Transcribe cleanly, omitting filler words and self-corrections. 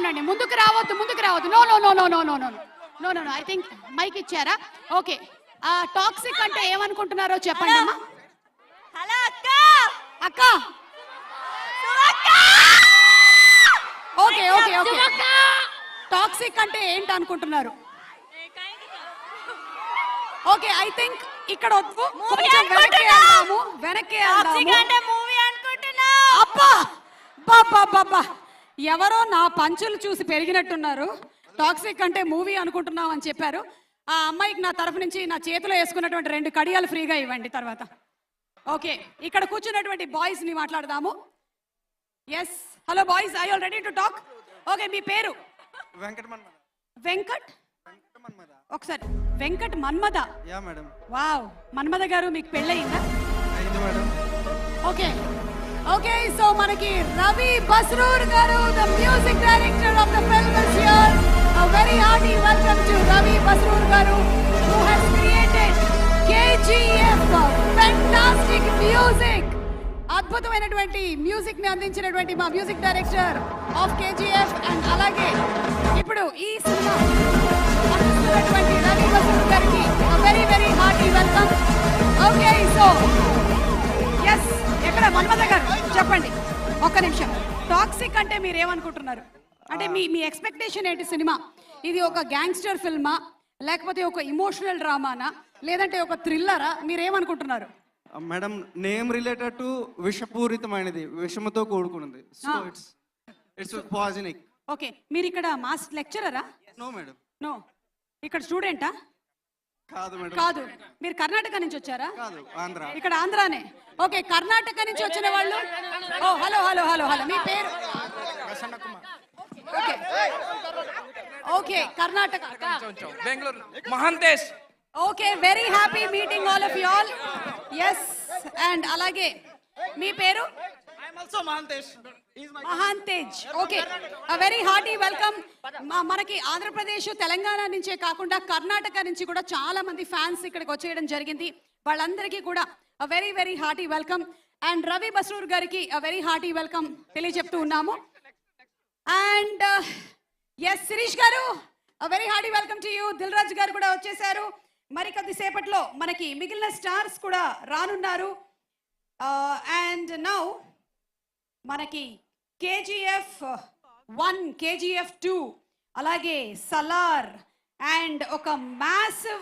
ఉండండి. ముందుకు రావద్దు. No no no no no no no no no no I think mic ఇచ్చారా? Okay. Toxic అంటే ఏమనుకుంటున్నారో చెప్పండి అమ్మా. హలో అక్క. అక్క ఓకే ఓకే ఓకే. టాక్సిక్ అంటే ఏంటి అనుకుంటున్నారు? ఓకే ఐ థింక్ ఇక్కడ వద్దు, కొంచెం వెనక్కి వెళ్దాము. అబ్బా బాబా, ఎవరో నా పంచులు చూసి పెరిగినట్టున్నారు. టాక్సిక్ అంటే మూవీ అనుకుంటున్నాం అని చెప్పారు. ఆ అమ్మాయికి నా తరఫు నుంచి నా చేతిలో వేసుకున్నటువంటి 2 కడియాలు ఫ్రీగా ఇవ్వండి తర్వాత. ఓకే, ఇక్కడ కూర్చున్నటువంటి బాయ్స్ ని మాట్లాడదాము. Yes, hello boys, I all ready to talk. Okay, మీ పేరు? వెంకట్. ఒకసారి Venkat Manmada. Yeah madam. Wow, Manmada గారు మీకు పెళ్ళయిందా? అయింది మేడం. ఓకే ఓకే, సో మనకి రవి బస్రూర్ గారు, the music director of the film is here. A very hearty welcome to Ravi Basroor garu, who has created KGF, fantastic music. అద్భుతమైనటువంటి మ్యూజిక్ ని అందించినటువంటి మా music director of KGF. And అలాగే ఇప్పుడు ఈ cinema అందిస్తున్నటువంటి రవి బస్రూర్ గారికి very very hearty welcome. Okay, so yes, ఎక్కడ మన్మథ గారు చెప్పండి ఒక్క నిమిషం. టాక్సిక్ అంటే మీరు ఏమనుకుంటున్నారు? అంటే మీ ఎక్స్పెక్టేషన్ ఏంటి? సినిమా ఇది ఒక గ్యాంగ్స్టర్ ఫిల్మా, లేకపోతే ఒక ఇమోషనల్ డ్రామానా, లేదంటే ఒక థ్రిల్లరా? మీరేమనుకుంటున్నారు? మేడం, నేమ్ రిలేటెడ్ టు విషపూరితమైనది, విషముతో కూడుకున్నది. So it's poisonic. ఓకే, మీరు ఇక్కడ మాస్ లెక్చరరా? No madam. నో, ఇక్కడ స్టూడెంటా? కాదు మేడం. కాదు, మీరు కర్ణాటక నుంచి వచ్చారా? కాదు, ఆంధ్ర. ఇక్కడ ఆంధ్రానే. ఓకే, కర్ణాటక నుంచి వచ్చిన వాళ్ళు. Oh hello hello hello hello, మీ పేరు? Okay okay, Karnataka, Bengaluru, Mahantesh. Okay, very happy meeting all of you all. Yes, and అలాగే మీ పేరు? Mahantej. Okay, very hearty welcome. మనకి ఆంధ్రప్రదేశ్, తెలంగాణ నుంచే కాకుండా కర్ణాటక నుంచి కూడా చాలా మంది ఫ్యాన్స్ ఇక్కడికి వచ్చేయడం జరిగింది. వాళ్ళందరికీ కూడా very very hearty welcome. And Ravi Basrur గారికి వెరీ హార్టీ వెల్కమ్ తెలియజెప్తూ ఉన్నాము. అండ్ ఎస్, శిరీష్ గారు, very hearty welcome to you. Dil Raju గారు కూడా వచ్చేసారు. మరి కొద్దిసేపట్లో మనకి మిగిలిన స్టార్స్ కూడా రానున్నారు. అండ్ నౌ మనకి KGF 1, KGF 2, అలాగే సలార్ అండ్ ఒక మ్యాసివ్